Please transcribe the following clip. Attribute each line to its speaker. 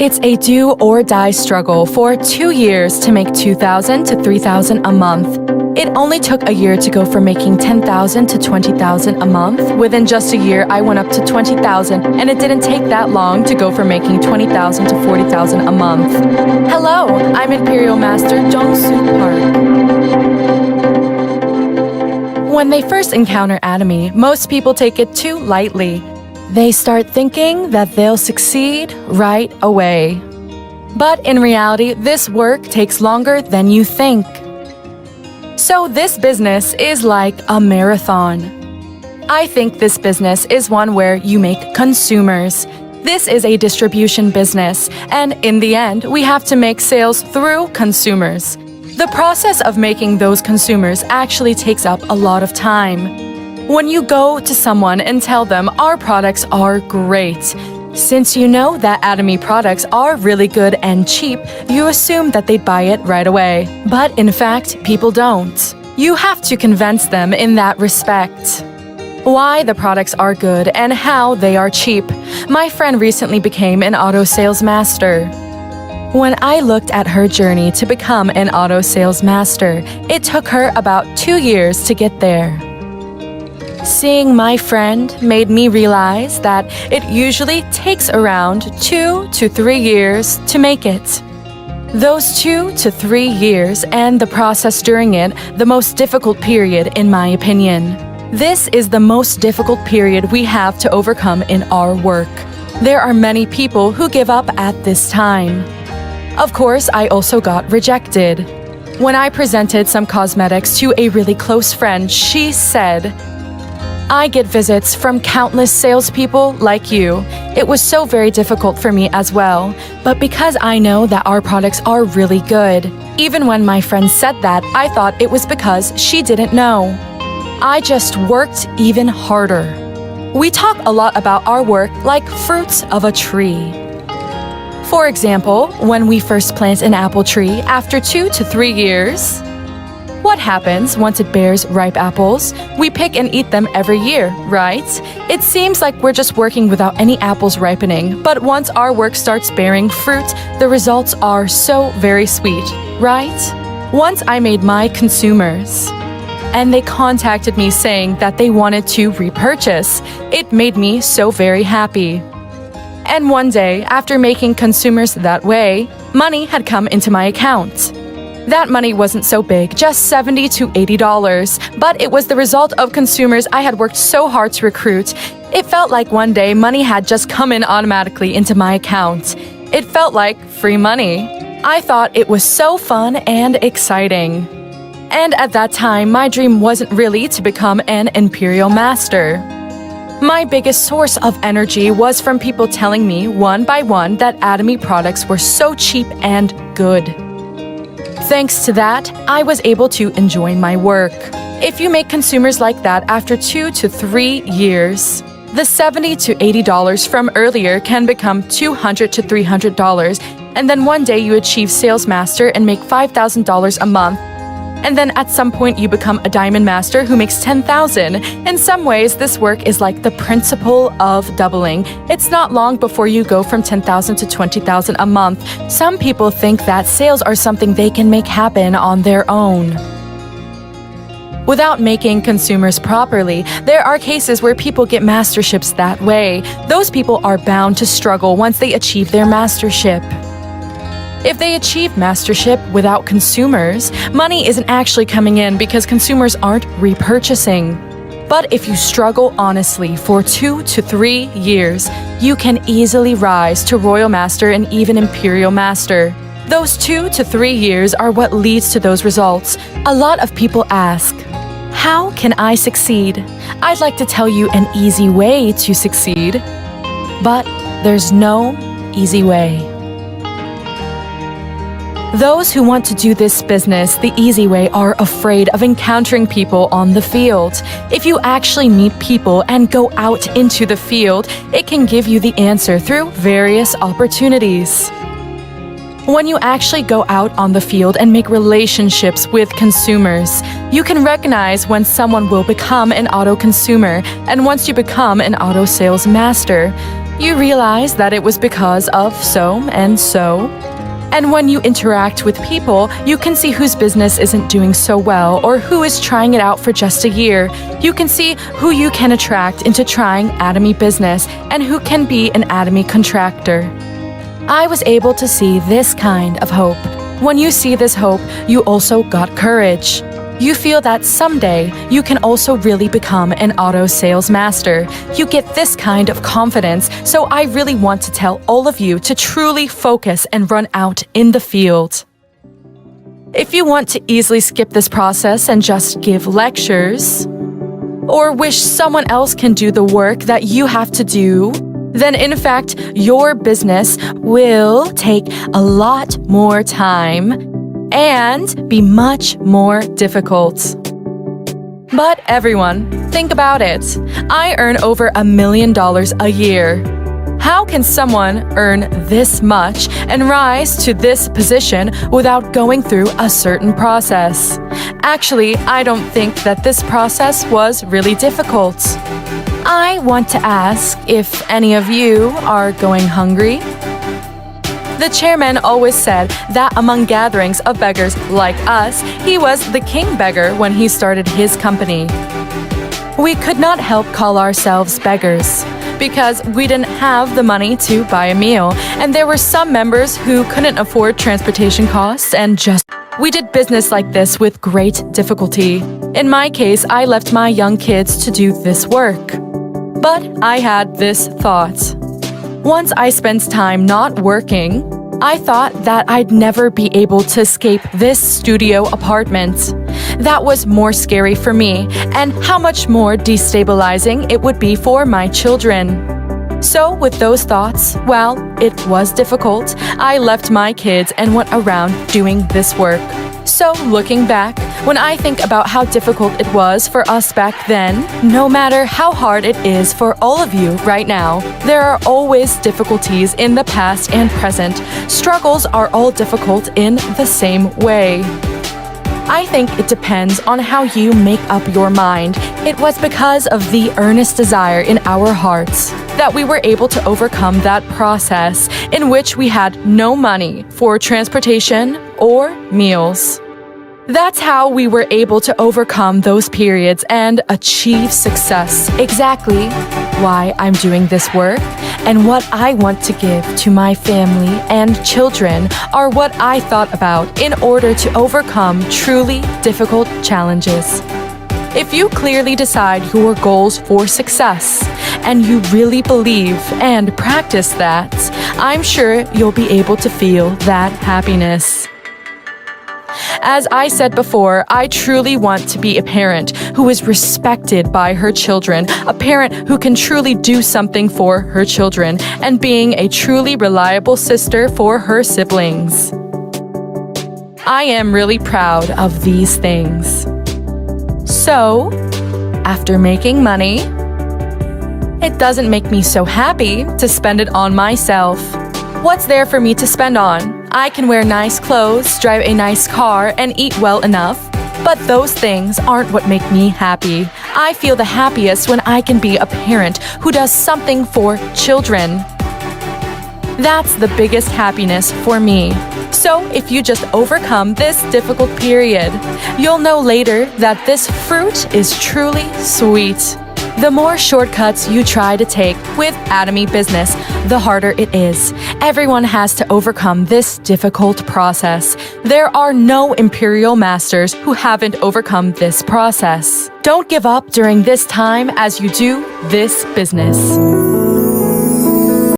Speaker 1: It's a do or die struggle for 2 years to make $2,000 to $3,000 a month. It only took a year to go from making $10,000 to $20,000 a month. Within just a year, I went up to $20,000, and it didn't take that long to go from making $20,000 to $40,000 a month. Hello, I'm Imperial Master Jong-Soo Park. When they first encounter anime, most people take it too lightly. They start thinking that they'll succeed right away. But in reality, this work takes longer than you think. So this business is like a marathon. I think this business is one where you make consumers. This is a distribution business, and in the end, we have to make sales through consumers. The process of making those consumers actually takes up a lot of time. When you go to someone and tell them our products are great, since you know that anime products are really good and cheap, you assume that they'd buy it right away. But in fact, people don't. You have to convince them in that respect. Why the products are good and how they are cheap. My friend recently became an auto sales master. When I looked at her journey to become an auto sales master, it took her about 2 years to get there. Seeing my friend made me realize that it usually takes around 2 to 3 years to make it. Those 2 to 3 years and the process during it, the most difficult period in my opinion. This is the most difficult period we have to overcome in our work. There are many people who give up at this time. Of course, I also got rejected. When I presented some cosmetics to a really close friend, she said, I get visits from countless salespeople like you. It was so very difficult for me as well. But because I know that our products are really good, even when my friend said that, I thought it was because she didn't know. I just worked even harder. We talk a lot about our work like fruits of a tree. For example, when we first plant an apple tree after 2 to 3 years, what happens once it bears ripe apples? We pick and eat them every year, right? It seems like we're just working without any apples ripening, but once our work starts bearing fruit, the results are so very sweet, right? Once I made my consumers, and they contacted me saying that they wanted to repurchase, it made me so very happy. And one day, after making consumers that way, money had come into my account. That money wasn't so big, just $70 to $80, but it was the result of consumers I had worked so hard to recruit. It felt like one day money had just come in automatically into my account. It felt like free money. I thought it was so fun and exciting. And at that time, my dream wasn't really to become an Imperial Master. My biggest source of energy was from people telling me one by one that anime products were so cheap and good. Thanks to that, I was able to enjoy my work. If you make consumers like that after 2 to 3 years, the $70 to $80 from earlier can become $200 to $300, and then one day you achieve Sales Master and make $5,000 a month. And then at some point you become a Diamond Master who makes $10,000. In some ways, this work is like the principle of doubling. It's not long before you go from $10,000 to $20,000 a month. Some people think that sales are something they can make happen on their own. Without making consumers properly, there are cases where people get masterships that way. Those people are bound to struggle once they achieve their mastership. If they achieve mastership without consumers, money isn't actually coming in because consumers aren't repurchasing. But if you struggle honestly for 2 to 3 years, you can easily rise to Royal Master and even Imperial Master. Those 2 to 3 years are what leads to those results. A lot of people ask, how can I succeed? I'd like to tell you an easy way to succeed, but there's no easy way. Those who want to do this business the easy way are afraid of encountering people on the field. If you actually meet people and go out into the field, it can give you the answer through various opportunities. When you actually go out on the field and make relationships with consumers, you can recognize when someone will become an auto consumer, and once you become an auto sales master, You realize that it was because of so and so. And when you interact with people, you can see whose business isn't doing so well or who is trying it out for just a year. You can see who you can attract into trying Atomy business and who can be an Atomy contractor. I was able to see this kind of hope. When you see this hope, you also got courage. You feel that someday you can also really become an auto sales master. You get this kind of confidence, so I really want to tell all of you to truly focus and run out in the field. If you want to easily skip this process and just give lectures, or wish someone else can do the work that you have to do, then in fact, your business will take a lot more time and be much more difficult. But everyone, think about it. I earn over $1 million a year. How can someone earn this much and rise to this position without going through a certain process? Actually, I don't think that this process was really difficult. I want to ask if any of you are going hungry. The chairman always said that among gatherings of beggars like us, he was the king beggar when he started his company. We could not help call ourselves beggars because we didn't have the money to buy a meal, and there were some members who couldn't afford transportation costs we did business like this with great difficulty. In my case, I left my young kids to do this work. But I had this thought. Once I spent time not working, I thought that I'd never be able to escape this studio apartment. That was more scary for me, and how much more destabilizing it would be for my children. So with those thoughts, well, it was difficult. I left my kids and went around doing this work. So looking back, when I think about how difficult it was for us back then, no matter how hard it is for all of you right now, there are always difficulties in the past and present. Struggles are all difficult in the same way. I think it depends on how you make up your mind. It was because of the earnest desire in our hearts that we were able to overcome that process in which we had no money for transportation or meals. That's how we were able to overcome those periods and achieve success. Exactly why I'm doing this work and what I want to give to my family and children are what I thought about in order to overcome truly difficult challenges. If you clearly decide your goals for success and you really believe and practice that, I'm sure you'll be able to feel that happiness. As I said before, I truly want to be a parent who is respected by her children, a parent who can truly do something for her children, and being a truly reliable sister for her siblings. I am really proud of these things. So, after making money, it doesn't make me so happy to spend it on myself. What's there for me to spend on? I can wear nice clothes, drive a nice car, and eat well enough. But those things aren't what make me happy. I feel the happiest when I can be a parent who does something for children. That's the biggest happiness for me. So if you just overcome this difficult period, you'll know later that this fruit is truly sweet. The more shortcuts you try to take with Atomy business, the harder it is. Everyone has to overcome this difficult process. There are no Imperial Masters who haven't overcome this process. Don't give up during this time as you do this business.